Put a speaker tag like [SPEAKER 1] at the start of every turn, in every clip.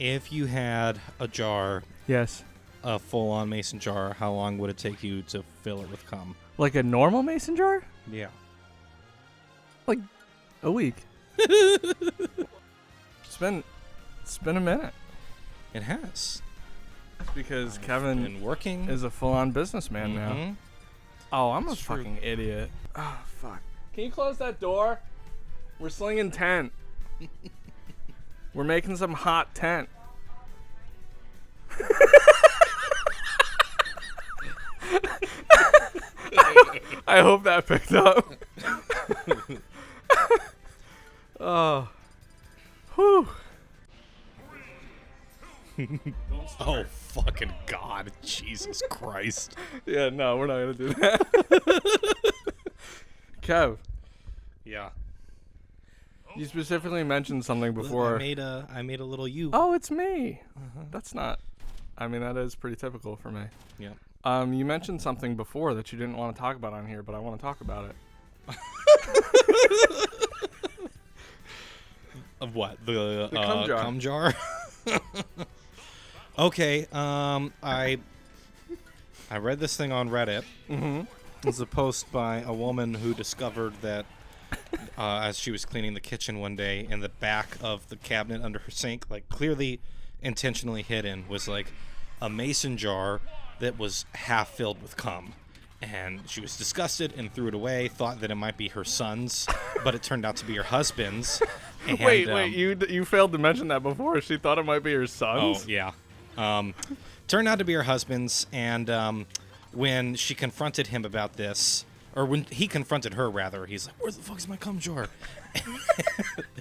[SPEAKER 1] If you had a jar,
[SPEAKER 2] Yes.
[SPEAKER 1] a full-on mason jar, how long would it take you to fill it with cum?
[SPEAKER 2] Like a normal mason jar?
[SPEAKER 1] Yeah.
[SPEAKER 2] Like a week. It's been a minute.
[SPEAKER 1] It has.
[SPEAKER 2] Because
[SPEAKER 1] I've
[SPEAKER 2] Kevin
[SPEAKER 1] been working.
[SPEAKER 2] is a full-on businessman now. Oh, I'm
[SPEAKER 1] That's
[SPEAKER 2] a
[SPEAKER 1] true.
[SPEAKER 2] fucking idiot. Oh, fuck. Can you close that door? We're slinging tent. We're making some hot tent. I hope that picked up. Oh. Whew.
[SPEAKER 1] Oh, fucking God. Jesus Christ.
[SPEAKER 2] Yeah, no, we're not going to do that. Kev,
[SPEAKER 1] Yeah.
[SPEAKER 2] you specifically mentioned something before.
[SPEAKER 1] I made a little U.
[SPEAKER 2] Oh, it's me. That's not. I mean, that is pretty typical for me.
[SPEAKER 1] Yeah.
[SPEAKER 2] You mentioned something before that you didn't want to talk about on here, but I want to talk about it.
[SPEAKER 1] Of what? The
[SPEAKER 2] cum jar.
[SPEAKER 1] Cum jar? Okay. I read this thing on Reddit.
[SPEAKER 2] Mm-hmm.
[SPEAKER 1] It's a post by a woman who discovered that as she was cleaning the kitchen one day, in the back of the cabinet under her sink, like clearly intentionally hidden, was like a mason jar that was half filled with cum. And she was disgusted and threw it away, thought that it might be her son's, but it turned out to be her husband's. And,
[SPEAKER 2] Wait, you failed to mention that before. She thought it might be her son's?
[SPEAKER 1] Oh, yeah. Turned out to be her husband's, and when she confronted him about this, or when he confronted her, rather, he's like, "Where the fuck is my cum jar?"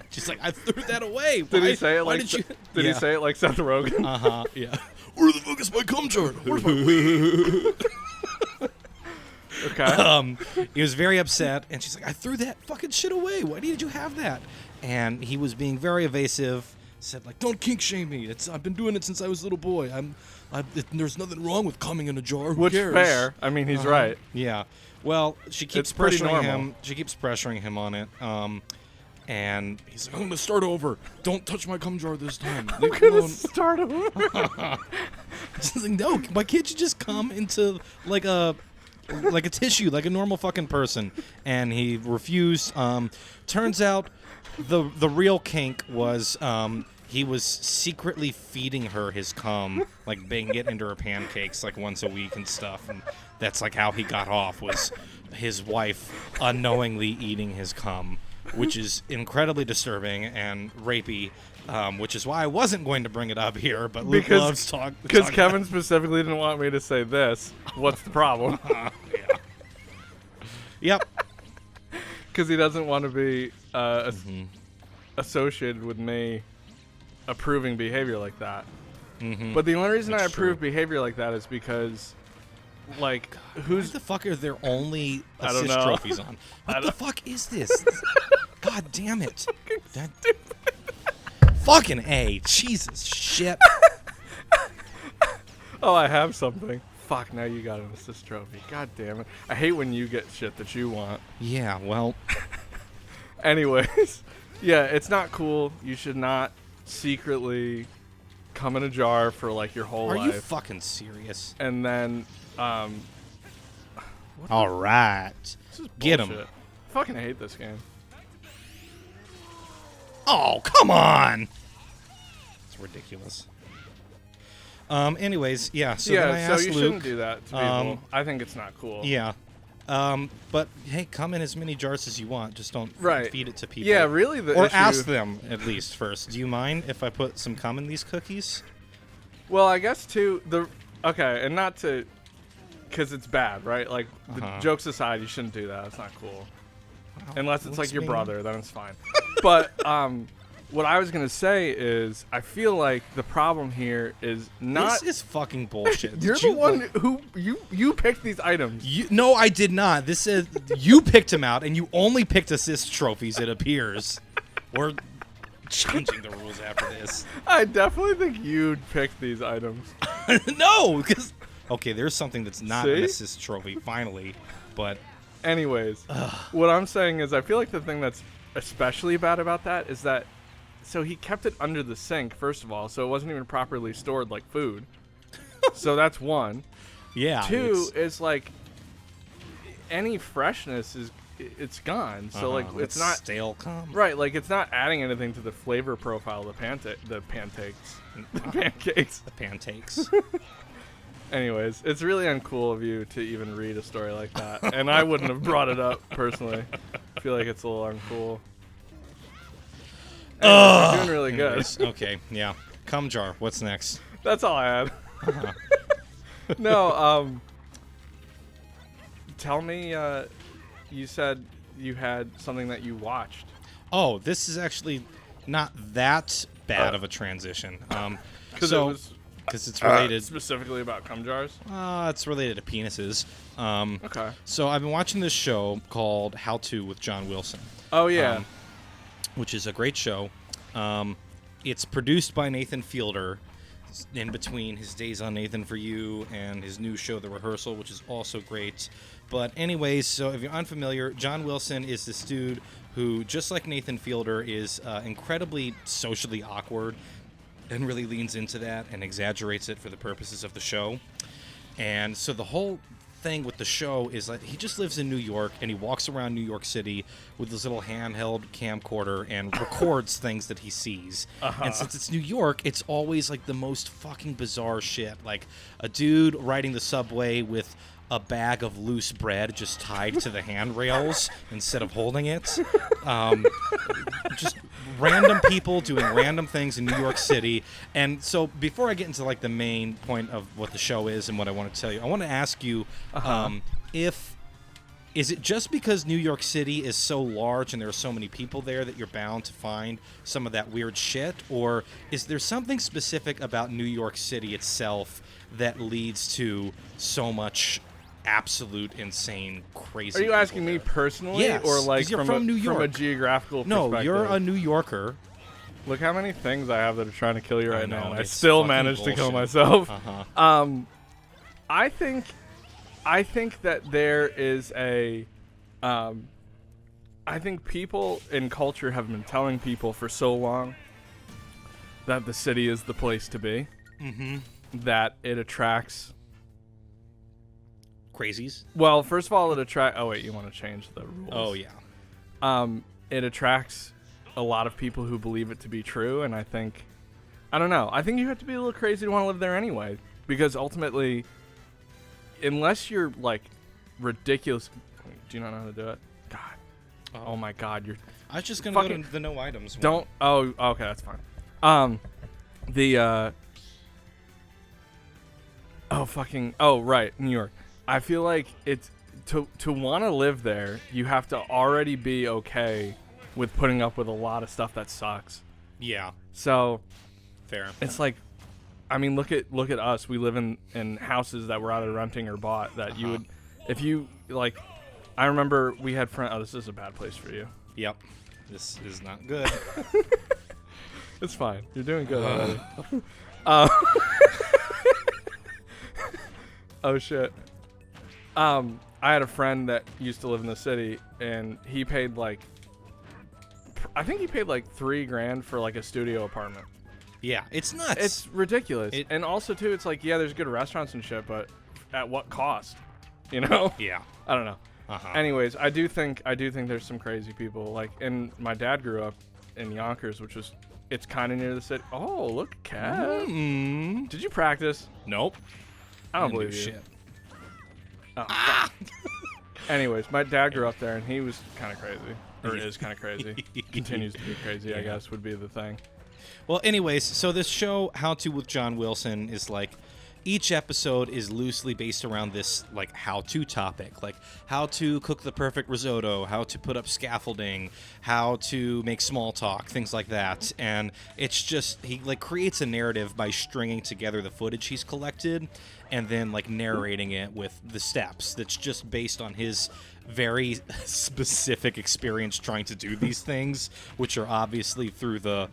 [SPEAKER 1] She's like, "I threw that away."
[SPEAKER 2] Did he say it like? Did he say it like Seth Rogen?
[SPEAKER 1] Yeah. Where the fuck is my cum jar? Where's my?
[SPEAKER 2] Okay.
[SPEAKER 1] He was very upset, and she's like, "I threw that fucking shit away. Why did you have that?" And he was being very evasive. Said like, "Don't kink shame me. I've been doing it since I was a little boy. There's nothing wrong with coming in a jar. Who
[SPEAKER 2] Which
[SPEAKER 1] cares?"
[SPEAKER 2] fair. I mean, he's right.
[SPEAKER 1] Yeah. Well, she keeps
[SPEAKER 2] It's pretty
[SPEAKER 1] pressuring
[SPEAKER 2] normal.
[SPEAKER 1] him. She keeps pressuring him on it. And he's like, "I'm gonna start over. Don't touch my cum jar this time. Leave it alone."
[SPEAKER 2] Start over.
[SPEAKER 1] She's like, "No, why can't you just come into like a tissue, like a normal fucking person?" And he refused. Turns out the real kink was he was secretly feeding her his cum, like banging it into her pancakes like once a week and stuff. And that's like how he got off, was his wife unknowingly eating his cum, which is incredibly disturbing and rapey. Which is why I wasn't going to bring it up here, but Luke loves talk.
[SPEAKER 2] Because Kevin specifically didn't want me to say this. What's the problem?
[SPEAKER 1] Yeah. Yep.
[SPEAKER 2] Because he doesn't want to be associated with me approving behavior like that.
[SPEAKER 1] Mm-hmm.
[SPEAKER 2] But the only reason
[SPEAKER 1] That's
[SPEAKER 2] I approve
[SPEAKER 1] true.
[SPEAKER 2] behavior like that is because, like,
[SPEAKER 1] Who the fuck are there only
[SPEAKER 2] I don't
[SPEAKER 1] assist
[SPEAKER 2] know.
[SPEAKER 1] trophies on? What the fuck is this? God damn it. That, fucking A. Jesus shit.
[SPEAKER 2] Oh, I have something. Fuck, now you got an assist trophy. God damn it. I hate when you get shit that you want.
[SPEAKER 1] Yeah, well,
[SPEAKER 2] Anyways, yeah, it's not cool. You should not secretly come in a jar for, like, your whole
[SPEAKER 1] are
[SPEAKER 2] life.
[SPEAKER 1] you fucking serious?
[SPEAKER 2] And then,
[SPEAKER 1] All right.
[SPEAKER 2] this is
[SPEAKER 1] Get 'em.
[SPEAKER 2] bullshit. I fucking hate this game.
[SPEAKER 1] Oh, come on. It's ridiculous. Anyways, yeah, so then I
[SPEAKER 2] Yeah, so
[SPEAKER 1] asked
[SPEAKER 2] you
[SPEAKER 1] Luke.
[SPEAKER 2] shouldn't do that to people. I think it's not cool.
[SPEAKER 1] Yeah. But hey, come in as many jars as you want. Just don't
[SPEAKER 2] Right.
[SPEAKER 1] feed it to people.
[SPEAKER 2] Yeah, really the
[SPEAKER 1] Or
[SPEAKER 2] issue...
[SPEAKER 1] ask them at least first. Do you mind if I put some cum in these cookies?
[SPEAKER 2] Well, I guess, too, okay, and not to... Because it's bad, right? Like, the jokes aside, you shouldn't do that. It's not cool. Unless it's like your brother, then it's fine. But what I was going to say is, I feel like the problem here is not...
[SPEAKER 1] This is fucking bullshit.
[SPEAKER 2] You're the one who... You picked these items.
[SPEAKER 1] No, I did not. This is you picked him out, and you only picked assist trophies. It appears. We're changing the rules after this.
[SPEAKER 2] I definitely think you'd pick these items.
[SPEAKER 1] No, because okay, there's something that's not an
[SPEAKER 2] See?
[SPEAKER 1] assist trophy. Finally, but
[SPEAKER 2] Anyways, what I'm saying is I feel like the thing that's especially bad about that is that so he kept it under the sink, first of all, so it wasn't even properly stored like food. So that's one.
[SPEAKER 1] Yeah.
[SPEAKER 2] Two is like any freshness it's gone. So like it's not
[SPEAKER 1] stale cum.
[SPEAKER 2] Right, like it's not adding anything to the flavor profile of the pancakes. The pancakes.
[SPEAKER 1] The pancakes.
[SPEAKER 2] Anyways, it's really uncool of you to even read a story like that, and I wouldn't have brought it up personally. I feel like it's a little uncool. You're doing really good.
[SPEAKER 1] Anyways, okay, yeah. Cum jar. What's next?
[SPEAKER 2] That's all I had. No, tell me. You said you had something that you watched.
[SPEAKER 1] Oh, this is actually not that bad of a transition. Because it's related
[SPEAKER 2] specifically about cum jars.
[SPEAKER 1] It's related to penises.
[SPEAKER 2] Okay.
[SPEAKER 1] So I've been watching this show called How To with John Wilson.
[SPEAKER 2] Oh yeah.
[SPEAKER 1] Which is a great show. It's produced by Nathan Fielder. In between his days on Nathan For You and his new show, The Rehearsal, which is also great. But anyways, so if you're unfamiliar, John Wilson is this dude who, just like Nathan Fielder, is incredibly socially awkward and really leans into that and exaggerates it for the purposes of the show. And so the whole thing with the show is like he just lives in New York and he walks around New York City with his little handheld camcorder and records things that he sees. And since it's New York, it's always like the most fucking bizarre shit. Like a dude riding the subway with a bag of loose bread just tied to the handrails instead of holding it. Just random people doing random things in New York City. And so before I get into like the main point of what the show is and what I want to tell you, I want to ask you is it just because New York City is so large and there are so many people there that you're bound to find some of that weird shit? Or is there something specific about New York City itself that leads to so much absolute insane crazy?
[SPEAKER 2] Are you asking me personally?
[SPEAKER 1] Yes,
[SPEAKER 2] or like
[SPEAKER 1] from New York.
[SPEAKER 2] From a geographical perspective?
[SPEAKER 1] No, you're a New Yorker.
[SPEAKER 2] Look how many things I have that are trying to kill you right now, and I
[SPEAKER 1] it's
[SPEAKER 2] still
[SPEAKER 1] fucking
[SPEAKER 2] managed to kill
[SPEAKER 1] bullshit.
[SPEAKER 2] myself. I think that there is a I think people in culture have been telling people for so long that the city is the place to be. That it attracts
[SPEAKER 1] crazies.
[SPEAKER 2] Well, first of all, it attracts. Oh wait, you want to change the rules?
[SPEAKER 1] Oh yeah.
[SPEAKER 2] It attracts a lot of people who believe it to be true, and I don't know. I think you have to be a little crazy to want to live there anyway, because ultimately, unless you're like ridiculous, do you not know how to do it? God. Oh my God, you're.
[SPEAKER 1] I was just gonna go to the no items one.
[SPEAKER 2] Don't. Oh, okay, that's fine. Oh right, New York. I feel like it's to want to live there, you have to already be okay with putting up with a lot of stuff that sucks.
[SPEAKER 1] Yeah.
[SPEAKER 2] So
[SPEAKER 1] fair.
[SPEAKER 2] It's like, I mean, look at us. We live in houses that we're either renting or bought that you would, if you like. I remember we had friends. Oh, this is a bad place for you.
[SPEAKER 1] Yep. This is not good.
[SPEAKER 2] It's fine. You're doing good already. Oh shit. I had a friend that used to live in the city, and he paid like, I think he paid like $3,000 for like a studio apartment.
[SPEAKER 1] Yeah, it's nuts.
[SPEAKER 2] It's ridiculous. And also too, it's like, yeah, there's good restaurants and shit, but at what cost? You know?
[SPEAKER 1] Yeah.
[SPEAKER 2] I don't know. Anyways, I do think there's some crazy people. Like, and my dad grew up in Yonkers, which was, it's kind of near the city. Oh, look, cat. Did you practice?
[SPEAKER 1] Nope.
[SPEAKER 2] I don't believe you.
[SPEAKER 1] Shit.
[SPEAKER 2] Oh, anyways, my dad grew up there, and he was kind of crazy. Or is kind of crazy. Continues to be crazy, I guess, would be the thing.
[SPEAKER 1] Well, anyways, so this show, How To with John Wilson, is like, each episode is loosely based around this, like, how-to topic. Like, how to cook the perfect risotto, how to put up scaffolding, how to make small talk, things like that. And it's just, he, like, creates a narrative by stringing together the footage he's collected and then, like, narrating it with the steps. That's just based on his very specific experience trying to do these things, which are obviously through the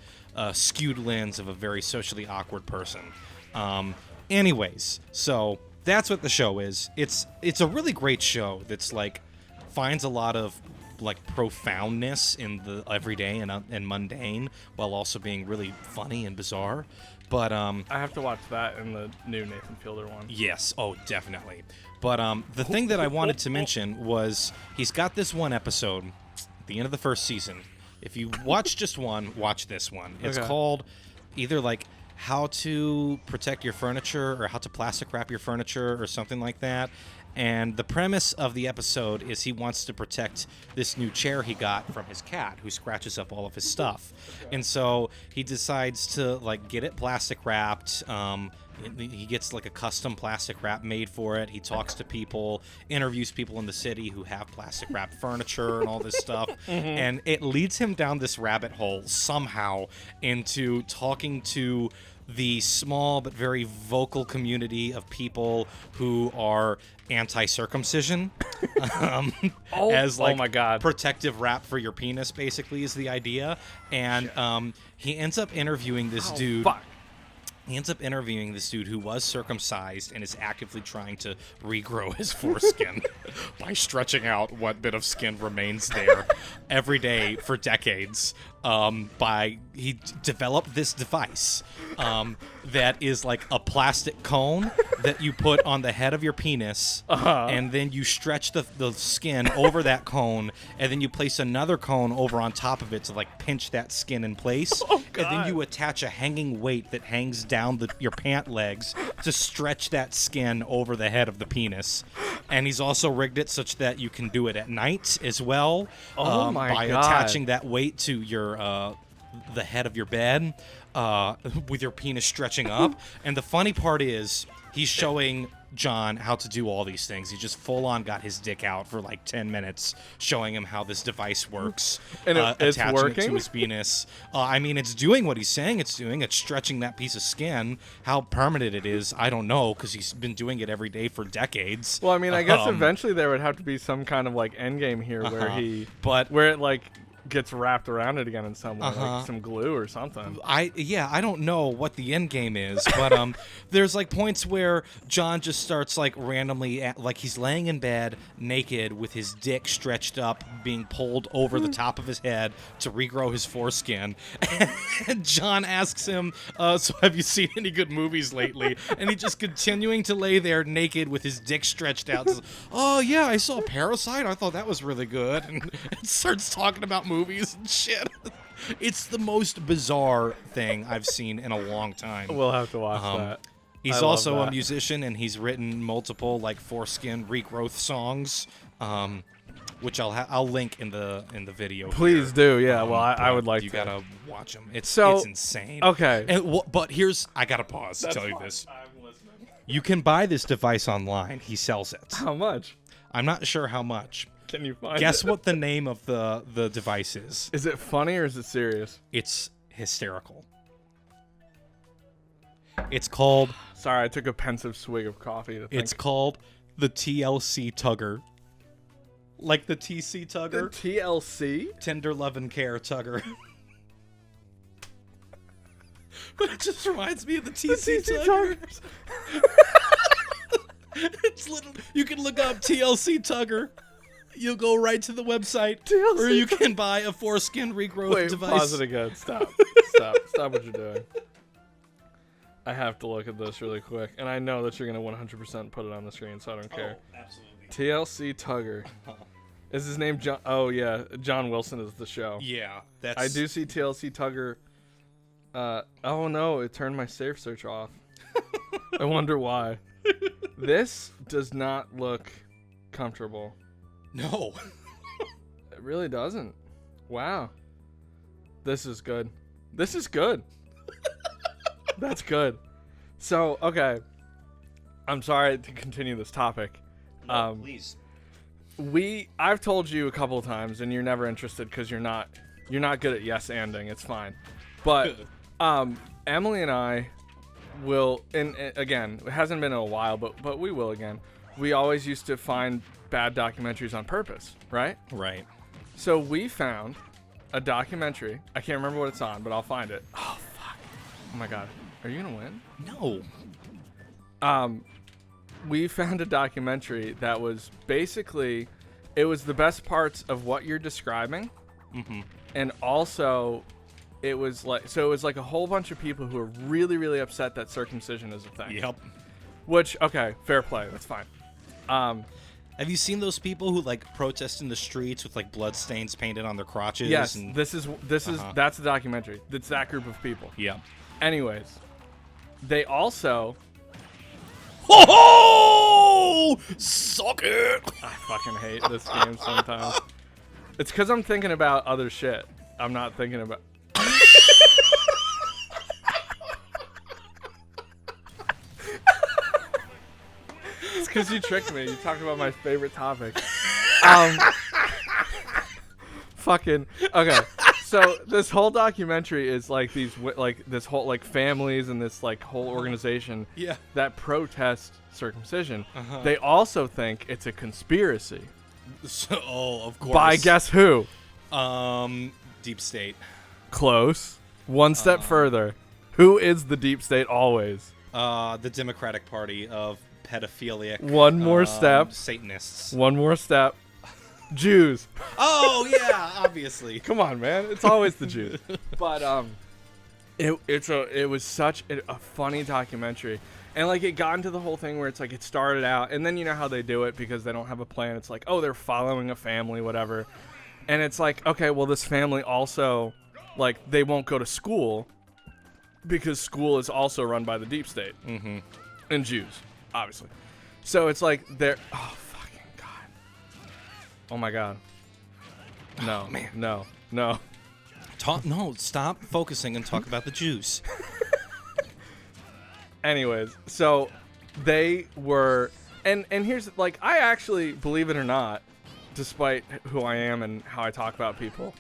[SPEAKER 1] skewed lens of a very socially awkward person. Anyways, so that's what the show is. It's a really great show that's like finds a lot of like profoundness in the everyday and mundane, while also being really funny and bizarre. But
[SPEAKER 2] I have to watch that in the new Nathan Fielder one.
[SPEAKER 1] yes, oh definitely. But the thing that I wanted to mention was he's got this one episode at the end of the first season. If you watch just one, watch this one. It's called either like how to protect your furniture or how to plastic wrap your furniture or something like that. And the premise of the episode is he wants to protect this new chair he got from his cat who scratches up all of his stuff. And so he decides to like get it plastic wrapped. He gets like a custom plastic wrap made for it. He talks to people, interviews people in the city who have plastic wrapped furniture and all this stuff. And it leads him down this rabbit hole somehow into talking to the small but very vocal community of people who are anti-circumcision as like
[SPEAKER 2] oh my God.
[SPEAKER 1] protective wrap for your penis basically is the idea. And he ends up interviewing this dude.
[SPEAKER 2] Fuck.
[SPEAKER 1] He ends up interviewing this dude who was circumcised and is actively trying to regrow his foreskin by stretching out what bit of skin remains there every day for decades. He developed this device that is like a plastic cone that you put on the head of your penis, and then you stretch the skin over that cone, and then you place another cone over on top of it to like pinch that skin in place, and then you attach a hanging weight that hangs down your pant legs to stretch that skin over the head of the penis. And he's also rigged it such that you can do it at night as well. By attaching that weight to your the head of your bed with your penis stretching up. And the funny part is he's showing John how to do all these things. He just full on got his dick out for like 10 minutes showing him how this device works.
[SPEAKER 2] And it's
[SPEAKER 1] attaching
[SPEAKER 2] working?
[SPEAKER 1] it to his penis. I mean, it's doing what he's saying it's doing. It's stretching that piece of skin. How permanent it is, I don't know, because he's been doing it every day for decades.
[SPEAKER 2] Well, I mean, I guess eventually there would have to be some kind of like end game here where it like gets wrapped around it again in some way, like some glue or something.
[SPEAKER 1] I don't know what the end game is, but there's like points where John just starts like randomly like he's laying in bed naked with his dick stretched up, being pulled over the top of his head to regrow his foreskin. And John asks him, so have you seen any good movies lately? And he just continuing to lay there naked with his dick stretched out. Oh yeah, I saw Parasite. I thought that was really good. And starts talking about movies and shit. It's the most bizarre thing I've seen in a long time.
[SPEAKER 2] We'll have to watch that.
[SPEAKER 1] He's also a musician, and he's written multiple like foreskin regrowth songs, which I'll link in the video.
[SPEAKER 2] Please do, yeah. Well, I would like to.
[SPEAKER 1] You gotta watch them. It's insane.
[SPEAKER 2] Okay.
[SPEAKER 1] And but I gotta pause to tell you this.
[SPEAKER 2] I'm listening.
[SPEAKER 1] You can buy this device online. He sells it.
[SPEAKER 2] How much?
[SPEAKER 1] I'm not sure how much.
[SPEAKER 2] Can you find
[SPEAKER 1] Guess
[SPEAKER 2] it?
[SPEAKER 1] what the name of the device is?
[SPEAKER 2] Is it funny or is it serious?
[SPEAKER 1] It's hysterical. It's called...
[SPEAKER 2] Sorry, I took a pensive swig of coffee to think.
[SPEAKER 1] It's called the TLC Tugger. Like the TC Tugger?
[SPEAKER 2] The TLC?
[SPEAKER 1] Tender Love and Care Tugger. But it just reminds me of the TC Tugger. It's little. You can look up TLC Tugger. You'll go right to the website,
[SPEAKER 2] TLC
[SPEAKER 1] or you can buy a foreskin regrowth device.
[SPEAKER 2] Pause it again. Stop what you're doing. I have to look at this really quick, and I know that you're gonna 100% put it on the screen, so I don't care.
[SPEAKER 1] Oh, absolutely.
[SPEAKER 2] TLC Tugger. Is his name John? Oh yeah, John Wilson is the show.
[SPEAKER 1] Yeah, that's.
[SPEAKER 2] I do see TLC Tugger. Oh no, it turned my safe search off. I wonder why. This does not look comfortable.
[SPEAKER 1] No.
[SPEAKER 2] It really doesn't. Wow. This is good. This is good. That's good. So, okay. I'm sorry to continue this topic.
[SPEAKER 1] No, please.
[SPEAKER 2] I've told you a couple of times, and you're never interested because you're not good at yes-anding. It's fine. But Emily and I will, and again, it hasn't been in a while, but we will again. We always used to find bad documentaries on purpose, right?
[SPEAKER 1] Right.
[SPEAKER 2] So we found a documentary. I can't remember what it's on, but I'll find it. Oh, fuck. Oh, my God. Are you going to win?
[SPEAKER 1] No.
[SPEAKER 2] We found a documentary that was basically it was the best parts of what you're describing, and also it was like a whole bunch of people who are really, really upset that circumcision is a thing.
[SPEAKER 1] Yep.
[SPEAKER 2] Which, okay, fair play, that's fine.
[SPEAKER 1] Have you seen those people who like protest in the streets with like blood stains painted on their crotches?
[SPEAKER 2] Yes,
[SPEAKER 1] and...
[SPEAKER 2] this is that's the documentary. It's that group of people.
[SPEAKER 1] Yeah.
[SPEAKER 2] Anyways, they also.
[SPEAKER 1] Oh, suck it!
[SPEAKER 2] I fucking hate this game sometimes. It's because I'm thinking about other shit. I'm not thinking about. It's because you tricked me. You talked about my favorite topic. Fucking okay. So this whole documentary is like this whole like families and this like whole organization that protest circumcision. They also think it's a conspiracy.
[SPEAKER 1] So, of course.
[SPEAKER 2] By guess who?
[SPEAKER 1] Deep state.
[SPEAKER 2] Close. One step further. Who is the deep state always?
[SPEAKER 1] The Democratic Party of pedophilic.
[SPEAKER 2] One more step.
[SPEAKER 1] Satanists.
[SPEAKER 2] One more step. Jews.
[SPEAKER 1] Oh yeah, obviously.
[SPEAKER 2] Come on, man. It's always the Jews. But it was such a funny documentary. And like it got into the whole thing where it's like it started out, and then you know how they do it because they don't have a plan. It's like, oh, they're following a family, whatever. And it's like, okay, well, this family also, like, they won't go to school because school is also run by the deep state and Jews, obviously. So it's like they're, oh fucking god, oh my god, no,
[SPEAKER 1] oh, man,
[SPEAKER 2] no.
[SPEAKER 1] No, stop focusing and talk about the Jews.
[SPEAKER 2] Anyways, so they were, and here's, like, I actually, believe it or not, despite who I am and how I talk about people,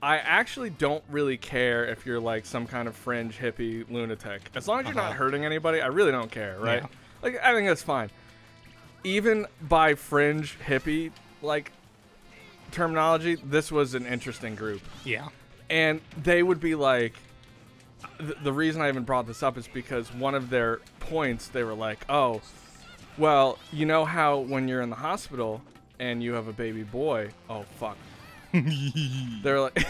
[SPEAKER 2] I actually don't really care if you're, like, some kind of fringe hippie lunatic. As long as you're not hurting anybody, I really don't care, right? Yeah. Like, I think that's fine. Even by fringe hippie, like, terminology, this was an interesting group.
[SPEAKER 1] Yeah.
[SPEAKER 2] And they would be like, the reason I even brought this up is because one of their points, they were like, oh, well, you know how when you're in the hospital and you have a baby boy, oh, fuck. They're like,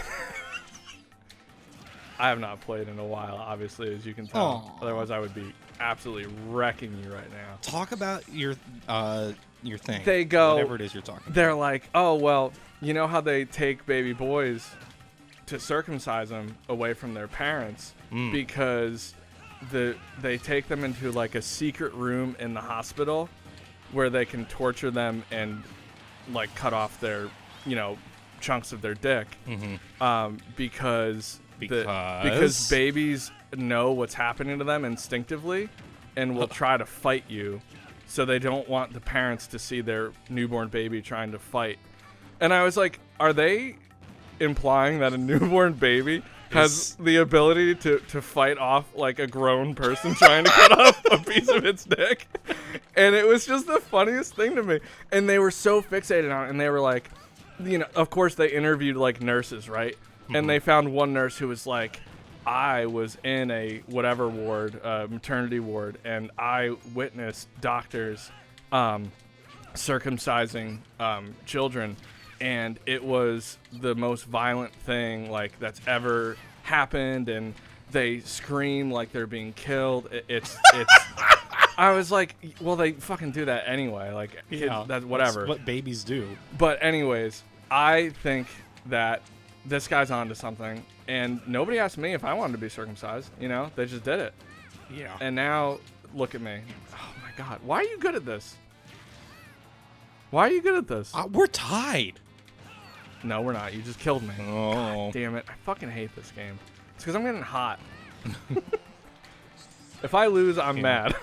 [SPEAKER 2] I have not played in a while, obviously, as you can tell. Aww. Otherwise, I would be absolutely wrecking you right now.
[SPEAKER 1] Talk about your thing.
[SPEAKER 2] They go,
[SPEAKER 1] whatever it is you're talking about.
[SPEAKER 2] They're like, oh, well, you know how they take baby boys to circumcise them away from their parents because they take them into like a secret room in the hospital where they can torture them and like cut off their, you know, chunks of their dick because babies know what's happening to them instinctively and will try to fight you, so they don't want the parents to see their newborn baby trying to fight. And I was like, are they implying that a newborn baby has the ability to fight off like a grown person trying to cut off a piece of its dick? And it was just the funniest thing to me. And they were so fixated on it, and they were like, you know, of course they interviewed like nurses, right? And they found one nurse who was like, I was in a whatever ward, maternity ward, and I witnessed doctors circumcising children, and it was the most violent thing like that's ever happened, and they scream like they're being killed. It's I was like, well, they fucking do that anyway, like that's whatever.
[SPEAKER 1] That's what babies do.
[SPEAKER 2] But anyways, I think that this guy's onto something, and nobody asked me if I wanted to be circumcised. You know, they just did it.
[SPEAKER 1] Yeah.
[SPEAKER 2] And now look at me. Oh my god, why are you good at this? Why are you good at this?
[SPEAKER 1] We're tied.
[SPEAKER 2] No, we're not. You just killed me.
[SPEAKER 1] Oh.
[SPEAKER 2] God damn it. I fucking hate this game. It's because I'm getting hot. If I lose, I'm mad.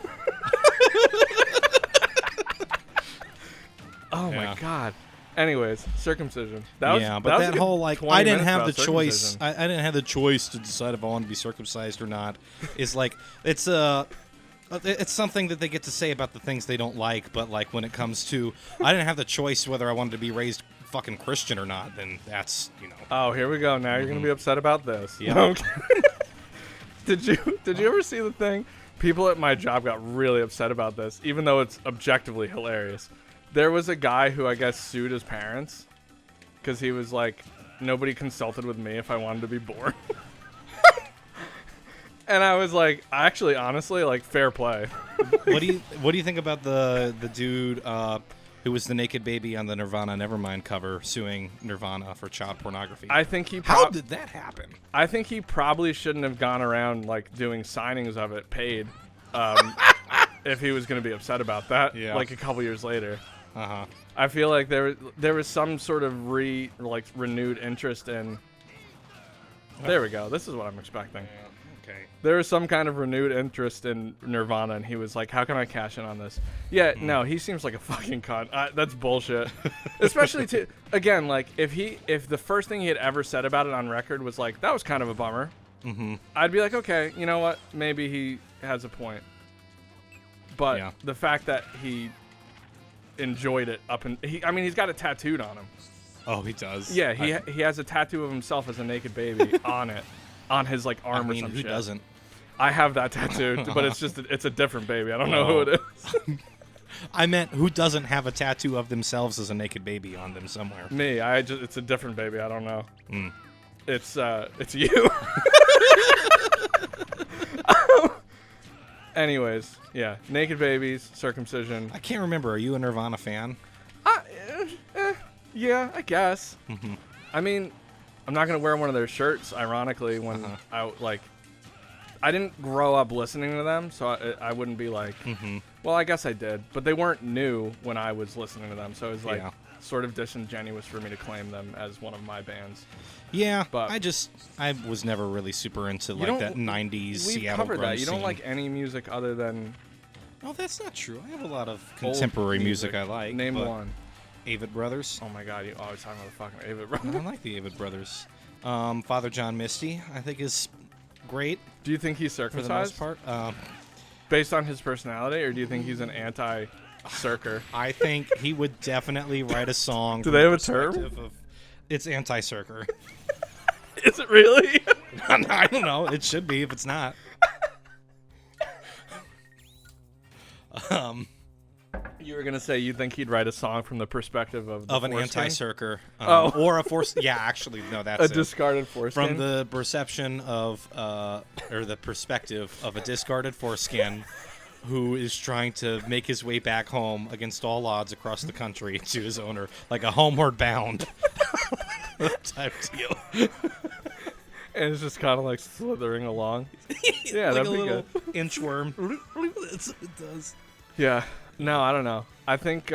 [SPEAKER 2] Oh my god. Anyways, circumcision.
[SPEAKER 1] That whole like I didn't have the choice. I didn't have the choice to decide if I wanted to be circumcised or not. Is like it's something that they get to say about the things they don't like, but like when it comes to I didn't have the choice whether I wanted to be raised fucking Christian or not, then that's, you know.
[SPEAKER 2] Oh, here we go. Now you're gonna be upset about this.
[SPEAKER 1] Yeah.
[SPEAKER 2] Okay. Did you ever see the thing? People at my job got really upset about this, even though it's objectively hilarious. There was a guy who I guess sued his parents because he was like, nobody consulted with me if I wanted to be born. And I was like, actually, honestly, like, fair play.
[SPEAKER 1] What do you think about the dude who was the naked baby on the Nirvana Nevermind cover suing Nirvana for child pornography?
[SPEAKER 2] I think he.
[SPEAKER 1] How did that happen?
[SPEAKER 2] I think he probably shouldn't have gone around like doing signings of it paid, if he was going to be upset about that.
[SPEAKER 1] Yeah.
[SPEAKER 2] Like a couple years later.
[SPEAKER 1] Uh-huh.
[SPEAKER 2] I feel like there was some sort of renewed interest in. There we go. This is what I'm expecting.
[SPEAKER 1] Okay.
[SPEAKER 2] There was some kind of renewed interest in Nirvana, and he was like, how can I cash in on this? Yeah, no, he seems like a fucking cunt. That's bullshit. Especially to, again, like, if the first thing he had ever said about it on record was like, that was kind of a bummer, I'd be like, okay, you know what? Maybe he has a point. But the fact that he enjoyed it he's got it tattooed on him.
[SPEAKER 1] Oh, he does?
[SPEAKER 2] Yeah, he has a tattoo of himself as a naked baby on it. On his like arm or some
[SPEAKER 1] who
[SPEAKER 2] shit.
[SPEAKER 1] Doesn't?
[SPEAKER 2] I have that tattooed, but it's a different baby. I don't know who it is.
[SPEAKER 1] I meant who doesn't have a tattoo of themselves as a naked baby on them somewhere.
[SPEAKER 2] Me. It's a different baby. I don't know. It's you. Anyways, yeah, naked babies, circumcision.
[SPEAKER 1] I can't remember. Are you a Nirvana fan?
[SPEAKER 2] Yeah, I guess. I mean, I'm not gonna wear one of their shirts. Ironically, when I didn't grow up listening to them, so I wouldn't be like. Well, I guess I did, but they weren't new when I was listening to them, so it was like sort of disingenuous for me to claim them as one of my bands.
[SPEAKER 1] Yeah,
[SPEAKER 2] but
[SPEAKER 1] I was never really super into like that '90s Seattle grunge
[SPEAKER 2] that. You don't
[SPEAKER 1] scene.
[SPEAKER 2] like any music other than.
[SPEAKER 1] No, that's not true. I have a lot of contemporary music I like.
[SPEAKER 2] Name one.
[SPEAKER 1] Avid Brothers.
[SPEAKER 2] Oh my God, you always talking about the fucking Avid Brothers.
[SPEAKER 1] I like the Avid Brothers. Father John Misty, I think, is great.
[SPEAKER 2] Do you think he's circumcised?
[SPEAKER 1] For the most part.
[SPEAKER 2] Based on his personality, or do you think he's an anti-Circer?
[SPEAKER 1] I think he would definitely write a song.
[SPEAKER 2] Do they have a term?
[SPEAKER 1] It's Anti-Circer.
[SPEAKER 2] Is it really?
[SPEAKER 1] I don't know. It should be if it's not.
[SPEAKER 2] You were gonna say you think he'd write a song from the perspective of
[SPEAKER 1] an anti-circer,
[SPEAKER 2] or
[SPEAKER 1] a force. Yeah, actually, no, that's
[SPEAKER 2] a
[SPEAKER 1] it.
[SPEAKER 2] Discarded foreskin.
[SPEAKER 1] From the perception of, or the perspective of a discarded foreskin, who is trying to make his way back home against all odds across the country to his owner, like a homeward bound type deal.
[SPEAKER 2] And it's just kind of like slithering along. Yeah,
[SPEAKER 1] like
[SPEAKER 2] that'd
[SPEAKER 1] a
[SPEAKER 2] be
[SPEAKER 1] little
[SPEAKER 2] good.
[SPEAKER 1] inchworm. That's what it does.
[SPEAKER 2] Yeah. No, I don't know. I think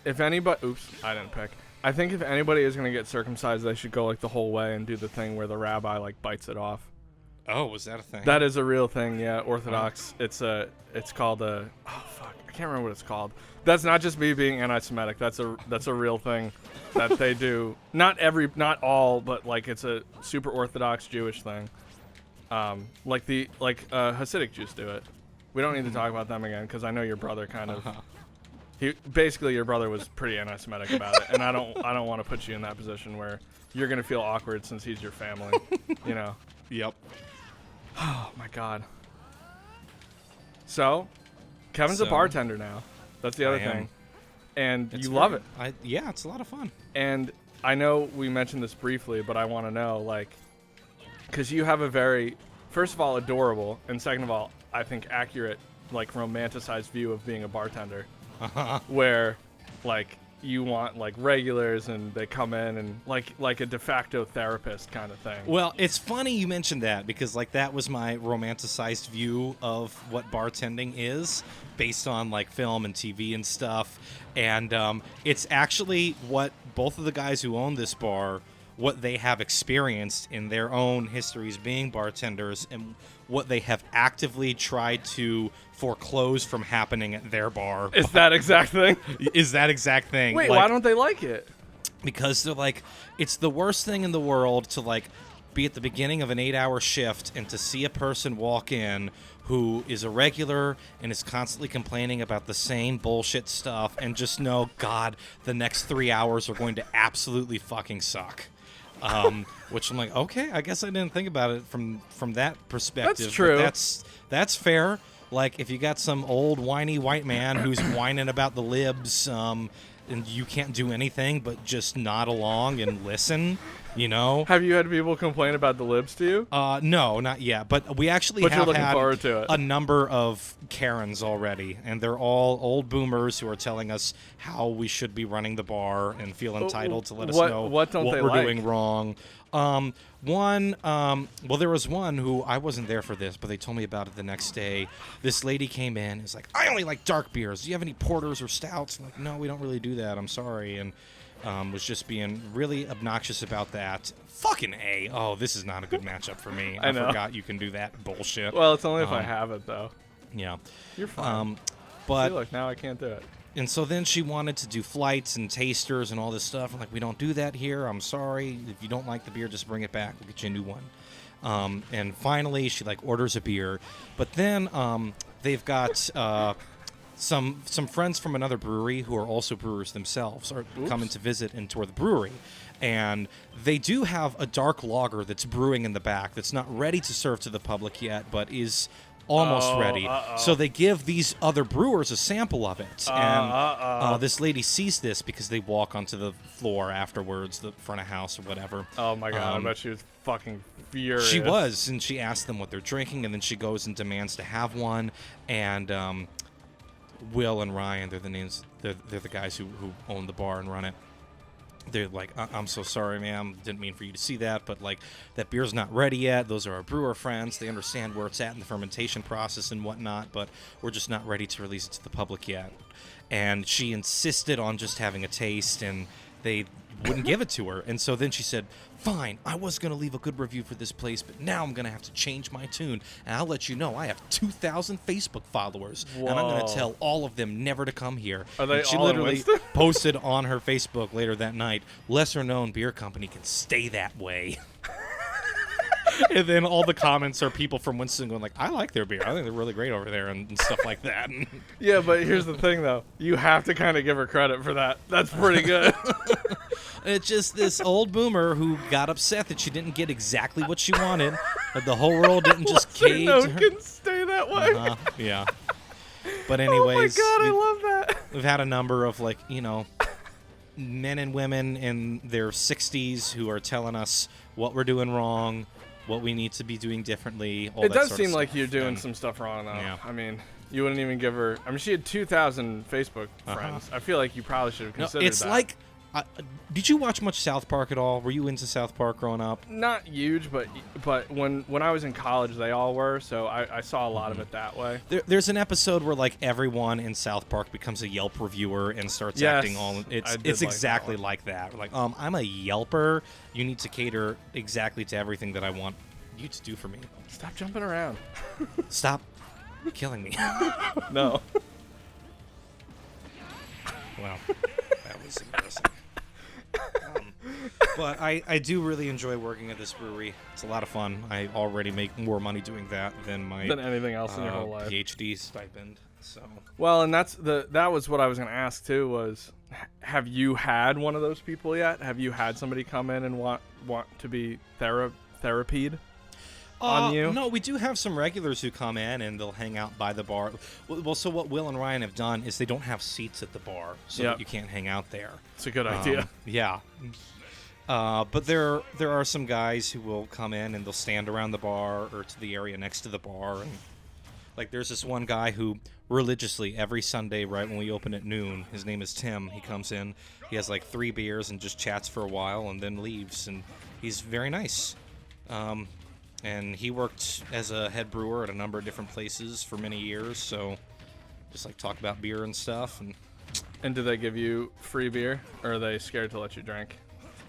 [SPEAKER 2] if anybody... Oops, I didn't pick. I think if anybody is going to get circumcised, they should go like the whole way and do the thing where the rabbi like bites it off.
[SPEAKER 1] Oh, was that a thing?
[SPEAKER 2] That is a real thing, yeah. Orthodox. It's called a... Oh, fuck. I can't remember what it's called. That's not just me being anti-Semitic. That's a real thing that they do. Not all, but like it's a super Orthodox Jewish thing. Like Hasidic Jews do it. We don't need to talk about them again because I know your brother kind of. Your brother was pretty anti-Semitic about it, and I don't want to put you in that position where you're gonna feel awkward since he's your family, you know.
[SPEAKER 1] Yep.
[SPEAKER 2] Oh my God. So, Kevin's a bartender now. That's the other thing, and you love it.
[SPEAKER 1] Yeah, it's a lot of fun.
[SPEAKER 2] And I know we mentioned this briefly, but I want to know, like, because you have a very, first of all, adorable, and second of all, I think accurate, like romanticized view of being a bartender, where like you want like regulars and they come in and like a de facto therapist kind of thing.
[SPEAKER 1] Well, it's funny you mentioned that because like that was my romanticized view of what bartending is based on like film and TV and stuff. And it's actually what both of the guys who own this bar, what they have experienced in their own histories being bartenders and what they have actively tried to foreclose from happening at their bar.
[SPEAKER 2] Is that exact thing?
[SPEAKER 1] Is that exact thing.
[SPEAKER 2] Wait,
[SPEAKER 1] like,
[SPEAKER 2] why don't they like it?
[SPEAKER 1] Because they're like, it's the worst thing in the world to like be at the beginning of an 8-hour shift and to see a person walk in who is a regular and is constantly complaining about the same bullshit stuff and just know, God, the next 3 hours are going to absolutely fucking suck. Which I'm like, okay, I guess I didn't think about it from that perspective.
[SPEAKER 2] That's true.
[SPEAKER 1] But that's fair. Like, if you got some old whiny white man who's whining about the libs, and you can't do anything but just nod along and listen, you know?
[SPEAKER 2] Have you had people complain about the libs to you?
[SPEAKER 1] No, not yet. But we actually
[SPEAKER 2] But
[SPEAKER 1] have
[SPEAKER 2] you're looking
[SPEAKER 1] had
[SPEAKER 2] forward to it.
[SPEAKER 1] a number of Karens already, and they're all old boomers who are telling us how we should be running the bar and feel entitled to let us know
[SPEAKER 2] what don't they
[SPEAKER 1] we're
[SPEAKER 2] like?
[SPEAKER 1] doing wrong. Well, there was one who I wasn't there for this, but they told me about it the next day. This lady came in and was like, I only like dark beers. Do you have any porters or stouts? I'm like, no, we don't really do that. I'm sorry. And was just being really obnoxious about that. Fucking A. Oh, this is not a good matchup for me. I forgot you can do that bullshit.
[SPEAKER 2] Well, it's only if I have it, though.
[SPEAKER 1] Yeah.
[SPEAKER 2] You're fine.
[SPEAKER 1] But
[SPEAKER 2] see, look, now I can't do it.
[SPEAKER 1] And so then she wanted to do flights and tasters and all this stuff. I'm like, we don't do that here. I'm sorry. If you don't like the beer, just bring it back. We'll get you a new one. And finally, she like orders a beer. But then they've got some friends from another brewery who are also brewers themselves are coming to visit and tour the brewery. And they do have a dark lager that's brewing in the back that's not ready to serve to the public yet, but is almost ready. So they give these other brewers a sample of it. And this lady sees this because they walk onto the floor afterwards, the front of house or whatever.
[SPEAKER 2] Oh my God, I bet she was fucking furious.
[SPEAKER 1] She was, and she asked them what they're drinking, and then she goes and demands to have one. And Will and Ryan, they're the names, they're the guys who own the bar and run it. They're like, I'm so sorry, ma'am. Didn't mean for you to see that, but like that beer's not ready yet. Those are our brewer friends. They understand where it's at in the fermentation process and whatnot, but we're just not ready to release it to the public yet. And she insisted on just having a taste, and they wouldn't give it to her. And so then she said, fine, I was going to leave a good review for this place, but now I'm going to have to change my tune. And I'll let you know, I have 2,000 Facebook followers, and I'm going to tell all of them never to come here.
[SPEAKER 2] Are they
[SPEAKER 1] and she
[SPEAKER 2] all in
[SPEAKER 1] literally
[SPEAKER 2] Winston?
[SPEAKER 1] posted on her Facebook later that night, lesser-known beer company can stay that way. And then all the comments are people from Winston going like, I like their beer. I think they're really great over there and stuff like that.
[SPEAKER 2] Yeah, but here's the thing, though. You have to kind of give her credit for that. That's pretty good.
[SPEAKER 1] It's just this old boomer who got upset that she didn't get exactly what she wanted, that the whole world didn't just cave
[SPEAKER 2] no
[SPEAKER 1] to her.
[SPEAKER 2] can stay that way.
[SPEAKER 1] Yeah. But anyways,
[SPEAKER 2] oh my God, I love that.
[SPEAKER 1] We've had a number of like, men and women in their 60s who are telling us what we're doing wrong, what we need to be doing differently. All
[SPEAKER 2] It
[SPEAKER 1] that
[SPEAKER 2] does
[SPEAKER 1] sort
[SPEAKER 2] seem
[SPEAKER 1] of
[SPEAKER 2] like
[SPEAKER 1] stuff.
[SPEAKER 2] you're doing
[SPEAKER 1] And
[SPEAKER 2] some stuff wrong, though.
[SPEAKER 1] Yeah.
[SPEAKER 2] I mean, you wouldn't even give her. I mean, she had 2,000 Facebook friends. I feel like you probably should have
[SPEAKER 1] No,
[SPEAKER 2] considered
[SPEAKER 1] it's
[SPEAKER 2] that.
[SPEAKER 1] like, did you watch much South Park at all? Were you into South Park growing up?
[SPEAKER 2] Not huge, but when I was in college, they all were. So I saw a lot of it that way.
[SPEAKER 1] There's an episode where like everyone in South Park becomes a Yelp reviewer and starts
[SPEAKER 2] Yes,
[SPEAKER 1] acting all.
[SPEAKER 2] I did
[SPEAKER 1] It's
[SPEAKER 2] like
[SPEAKER 1] exactly
[SPEAKER 2] that one.
[SPEAKER 1] like that. Like, I'm a Yelper. You need to cater exactly to everything that I want you to do for me.
[SPEAKER 2] Stop jumping around.
[SPEAKER 1] Stop killing me.
[SPEAKER 2] No.
[SPEAKER 1] Wow, that was embarrassing. But I do really enjoy working at this brewery. It's a lot of fun. I already make more money doing that than my
[SPEAKER 2] Than anything else in your whole life.
[SPEAKER 1] PhD stipend. So
[SPEAKER 2] Well, and that was what I was going to ask too. Was have you had one of those people yet? Have you had somebody come in and want to be therapied on you?
[SPEAKER 1] No, we do have some regulars who come in and they'll hang out by the bar. Well, so what Will and Ryan have done is they don't have seats at the bar, so that you can't hang out there.
[SPEAKER 2] It's a good idea.
[SPEAKER 1] Yeah. But there are some guys who will come in and they'll stand around the bar or to the area next to the bar. And like there's this one guy who religiously every Sunday right when we open at noon, his name is Tim, he comes in, he has like 3 beers and just chats for a while and then leaves. And he's very nice. And he worked as a head brewer at a number of different places for many years, so just like talk about beer and stuff.
[SPEAKER 2] And do they give you free beer, or are they scared to let you drink?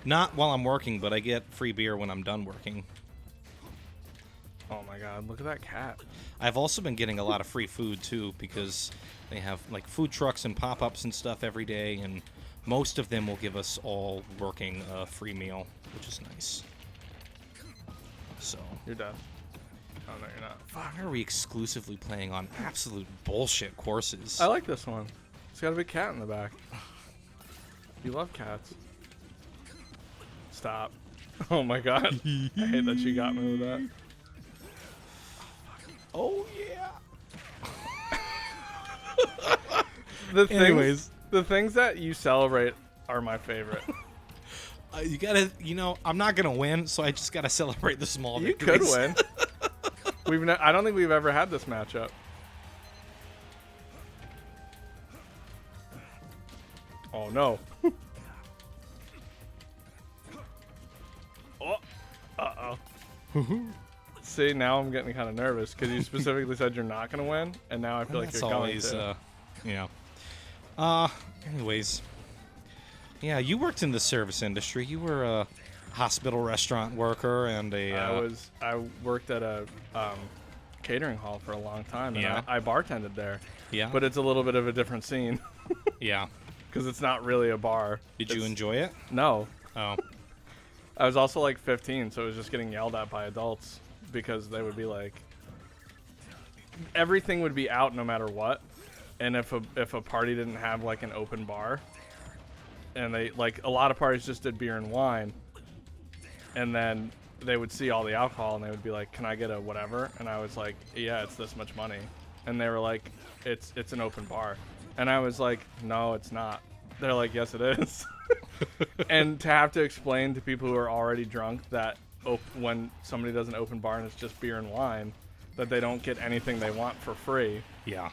[SPEAKER 1] Not while I'm working, but I get free beer when I'm done working.
[SPEAKER 2] Oh my God, look at that cat.
[SPEAKER 1] I've also been getting a lot of free food too, because they have like food trucks and pop-ups and stuff every day, and most of them will give us all working a free meal, which is nice. So
[SPEAKER 2] You're dead. Oh no, you're not.
[SPEAKER 1] why are we exclusively playing on absolute bullshit courses?
[SPEAKER 2] I like this one. It's got a big cat in the back. You love cats. Stop. Oh my God. I hate that you got me with that.
[SPEAKER 1] Oh yeah. Anyways.
[SPEAKER 2] The things that you celebrate are my favorite.
[SPEAKER 1] You gotta, I'm not gonna win, so I just gotta celebrate the small
[SPEAKER 2] You
[SPEAKER 1] victories.
[SPEAKER 2] could win. I don't think we've ever had this matchup. Oh no. Oh. Uh-oh. See, now I'm getting kind of nervous because you specifically said you're not gonna win, and now I feel like
[SPEAKER 1] That's
[SPEAKER 2] you're going
[SPEAKER 1] always,
[SPEAKER 2] to.
[SPEAKER 1] Anyways. Yeah, you worked in the service industry. You were a hospital restaurant worker and
[SPEAKER 2] I worked at a catering hall for a long time, and
[SPEAKER 1] Yeah.
[SPEAKER 2] I bartended there.
[SPEAKER 1] Yeah.
[SPEAKER 2] But it's a little bit of a different scene
[SPEAKER 1] Yeah.
[SPEAKER 2] because it's not really a bar.
[SPEAKER 1] Did you enjoy it?
[SPEAKER 2] No.
[SPEAKER 1] Oh.
[SPEAKER 2] I was also like 15, so it was just getting yelled at by adults because they would be like, everything would be out no matter what, and if a party didn't have like an open bar, and they like a lot of parties just did beer and wine, and then they would see all the alcohol and they would be like, "Can I get a whatever?" And I was like, "Yeah, it's this much money," and they were like, "It's an open bar," and I was like, "No, it's not." They're like, "Yes, it is." And to have to explain to people who are already drunk that when somebody does an open bar and it's just beer and wine, that they don't get anything they want for free,
[SPEAKER 1] Yeah.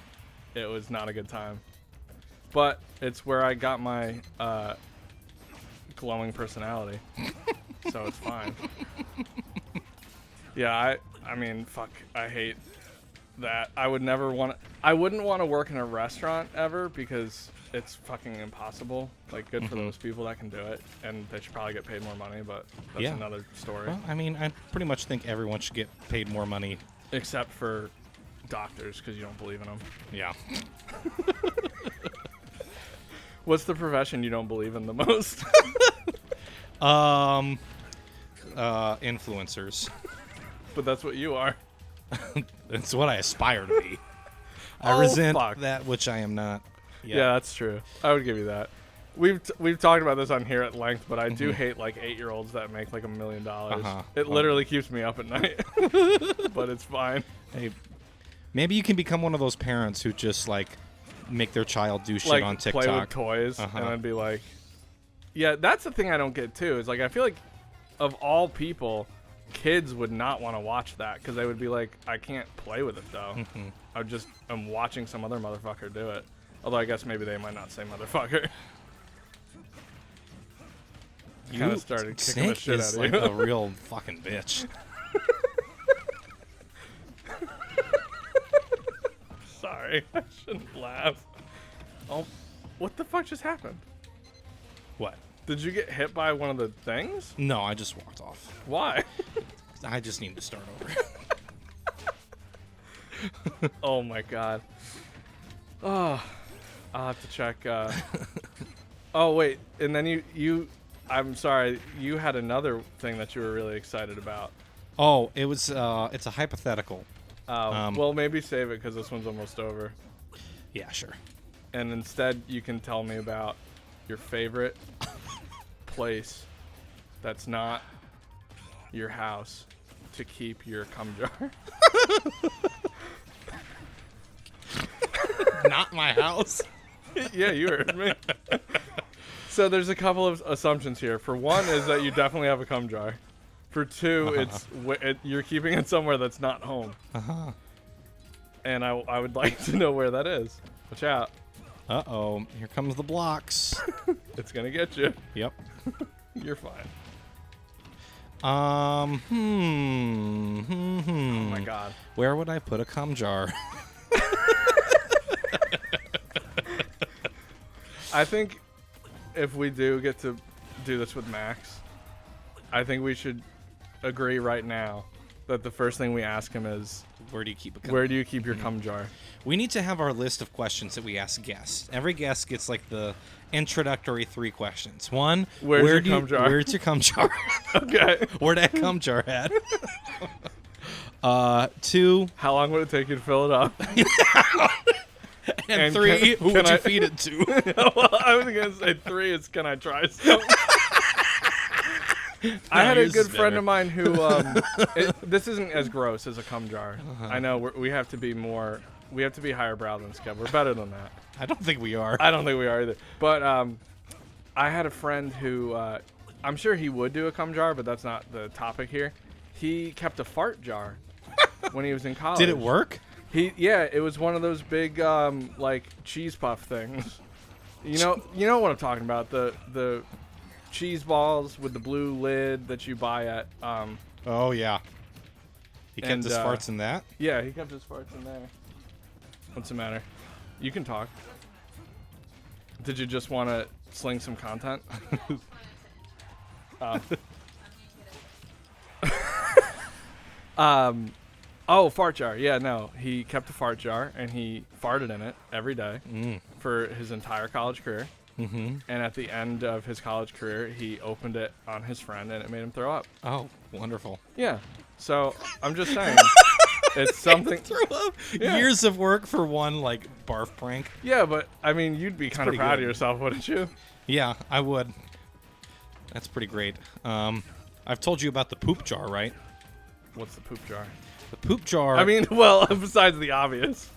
[SPEAKER 2] it was not a good time. But it's where I got my glowing personality, so it's fine. Yeah, I mean, fuck, I hate that. I wouldn't want to work in a restaurant ever because it's fucking impossible. Like, good for those people that can do it, and they should probably get paid more money, but that's
[SPEAKER 1] Yeah.
[SPEAKER 2] another story.
[SPEAKER 1] Well, I mean, I pretty much think everyone should get paid more money.
[SPEAKER 2] Except for doctors, because you don't believe in them.
[SPEAKER 1] Yeah.
[SPEAKER 2] What's the profession you don't believe in the most?
[SPEAKER 1] Influencers.
[SPEAKER 2] But that's what you are.
[SPEAKER 1] That's what I aspire to be. I
[SPEAKER 2] Oh,
[SPEAKER 1] resent
[SPEAKER 2] fuck.
[SPEAKER 1] that which I am not.
[SPEAKER 2] Yeah, that's true. I would give you that. We've talked about this on here at length, but I do hate like 8-year-olds that make like $1 million. It literally keeps me up at night. But it's fine.
[SPEAKER 1] Hey, maybe you can become one of those parents who just like make their child do shit
[SPEAKER 2] Like
[SPEAKER 1] on
[SPEAKER 2] play
[SPEAKER 1] TikTok.
[SPEAKER 2] with toys and then be like, yeah, that's the thing I don't get too. Is like I feel like of all people, kids would not want to watch that because they would be like, I can't play with it though. I'm watching some other motherfucker do it. Although I guess maybe they might not say motherfucker.
[SPEAKER 1] You
[SPEAKER 2] Kind of started kicking the
[SPEAKER 1] Snake
[SPEAKER 2] shit
[SPEAKER 1] is
[SPEAKER 2] out
[SPEAKER 1] like
[SPEAKER 2] of you.
[SPEAKER 1] a real fucking bitch.
[SPEAKER 2] Sorry, I shouldn't laugh. Oh, what the fuck just happened?
[SPEAKER 1] What?
[SPEAKER 2] Did you get hit by one of the things?
[SPEAKER 1] No, I just walked off.
[SPEAKER 2] Why?
[SPEAKER 1] I just need to start over.
[SPEAKER 2] Oh my god. Oh, I'll have to check. Oh wait, and then you. I'm sorry. You had another thing that you were really excited about.
[SPEAKER 1] Oh, it was. It's a hypothetical.
[SPEAKER 2] Well, maybe save it because this one's almost over.
[SPEAKER 1] Yeah, sure.
[SPEAKER 2] And instead, you can tell me about your favorite place that's not your house to keep your cum jar.
[SPEAKER 1] Not my house.
[SPEAKER 2] Yeah, you heard me. So there's a couple of assumptions here. For one is that you definitely have a cum jar. For two, you're keeping it somewhere that's not home. And I would like to know where that is. Watch out.
[SPEAKER 1] Uh-oh. Here comes the blocks.
[SPEAKER 2] It's going to get you.
[SPEAKER 1] Yep.
[SPEAKER 2] You're fine.
[SPEAKER 1] Oh
[SPEAKER 2] Oh my god.
[SPEAKER 1] Where would I put a cum jar?
[SPEAKER 2] I think if we do get to do this with Max, I think we should agree right now that the first thing we ask him is,
[SPEAKER 1] Where do you keep a cum?
[SPEAKER 2] where do you keep your cum jar?
[SPEAKER 1] We need to have our list of questions that we ask guests. Every guest gets like the introductory 3 questions. 1,
[SPEAKER 2] Where's your cum jar?
[SPEAKER 1] Where's your cum jar?
[SPEAKER 2] Okay.
[SPEAKER 1] Where that cum jar at? 2,
[SPEAKER 2] How long would it take you to fill it up?
[SPEAKER 1] and
[SPEAKER 2] And
[SPEAKER 1] 3, who
[SPEAKER 2] can
[SPEAKER 1] would you
[SPEAKER 2] I-
[SPEAKER 1] feed it to?
[SPEAKER 2] Well, I was going to say 3 is, can I try some? I had a
[SPEAKER 1] yours
[SPEAKER 2] good
[SPEAKER 1] is
[SPEAKER 2] friend
[SPEAKER 1] better.
[SPEAKER 2] of mine who, this isn't as gross as a cum jar. I know we have to be more We have to be higher brow than Skev. We're better than that.
[SPEAKER 1] I don't think we are.
[SPEAKER 2] I don't think we are either. But I had a friend who I'm sure he would do a cum jar, but that's not the topic here. He kept a fart jar when he was in college.
[SPEAKER 1] Did it work?
[SPEAKER 2] Yeah, it was one of those big like cheese puff things. You know what I'm talking about? The cheese balls with the blue lid that you buy at.
[SPEAKER 1] Oh yeah. He kept his farts in that?
[SPEAKER 2] Yeah, he kept his farts in there. What's the matter? You can talk. Did you just want to sling some content? Oh, fart jar. Yeah, no. He kept a fart jar, and he farted in it every day for his entire college career. Mm-hmm. And at the end of his college career, he opened it on his friend, and it made him throw up.
[SPEAKER 1] Oh, wonderful.
[SPEAKER 2] Yeah. So I'm just saying, it's something.
[SPEAKER 1] Throw up.
[SPEAKER 2] Yeah.
[SPEAKER 1] Years of work for one like barf prank.
[SPEAKER 2] Yeah, but I mean, you'd be kind of proud of yourself, wouldn't you?
[SPEAKER 1] Yeah, I would. That's pretty great. I've told you about the poop jar, right?
[SPEAKER 2] What's the poop jar?
[SPEAKER 1] The poop jar.
[SPEAKER 2] I mean, well, besides the obvious.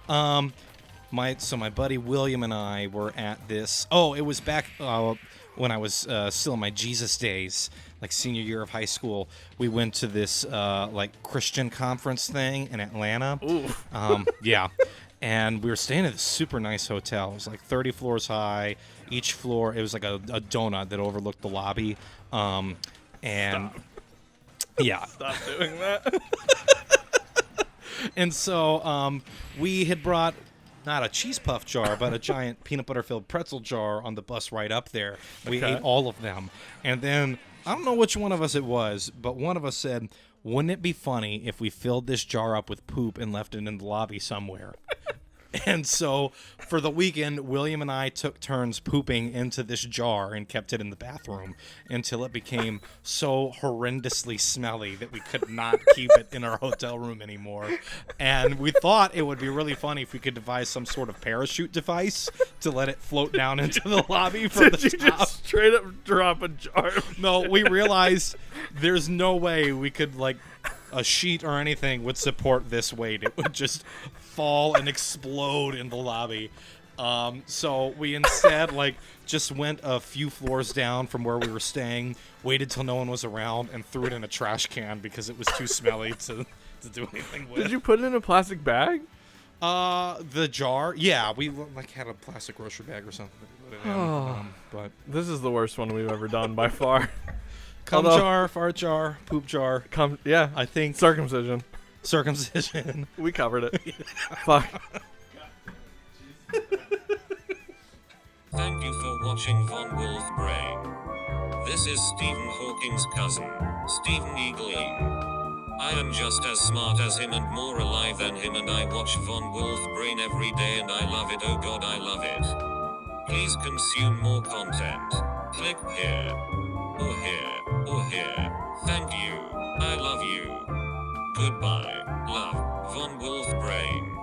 [SPEAKER 1] My buddy William and I were at this. Oh, it was back when I was still in my Jesus days, like senior year of high school. We went to this like Christian conference thing in Atlanta.
[SPEAKER 2] Ooh.
[SPEAKER 1] Yeah. And we were staying at this super nice hotel. It was like 30 floors high. Each floor, it was like a donut that overlooked the lobby. And
[SPEAKER 2] Stop.
[SPEAKER 1] Yeah.
[SPEAKER 2] Stop doing that.
[SPEAKER 1] And so we had brought not a cheese puff jar, but a giant peanut butter filled pretzel jar on the bus right up there. We ate all of them. And then I don't know which one of us it was, but one of us said, wouldn't it be funny if we filled this jar up with poop and left it in the lobby somewhere? And so for the weekend, William and I took turns pooping into this jar and kept it in the bathroom until it became so horrendously smelly that we could not keep it in our hotel room anymore. And we thought it would be really funny if we could devise some sort of parachute device to let it float down into the lobby from the top.
[SPEAKER 2] Did you just straight up drop a jar?
[SPEAKER 1] No, we realized there's no way we could, like, a sheet or anything would support this weight. It would just fall and explode in the lobby. So we instead just went a few floors down from where we were staying, waited till no one was around, and threw it in a trash can because it was too smelly to do anything with.
[SPEAKER 2] Did you put it in a plastic bag?
[SPEAKER 1] The jar? Yeah, we had a plastic grocery bag or something that we put it in. But
[SPEAKER 2] this is the worst one we've ever done by far.
[SPEAKER 1] cum jar, fart jar, poop jar.
[SPEAKER 2] Yeah,
[SPEAKER 1] I think
[SPEAKER 2] circumcision.
[SPEAKER 1] We
[SPEAKER 2] covered it. Fuck.
[SPEAKER 3] Thank you for watching Von Wolf Brain. This is Stephen Hawking's cousin, Stephen Eaglein. I am just as smart as him and more alive than him, and I watch Von Wolf Brain every day and I love it. Oh god, I love it. Please consume more content. Click here. Or here. Or here. Thank you. I love you. Goodbye. Love. Von Wolf Brain.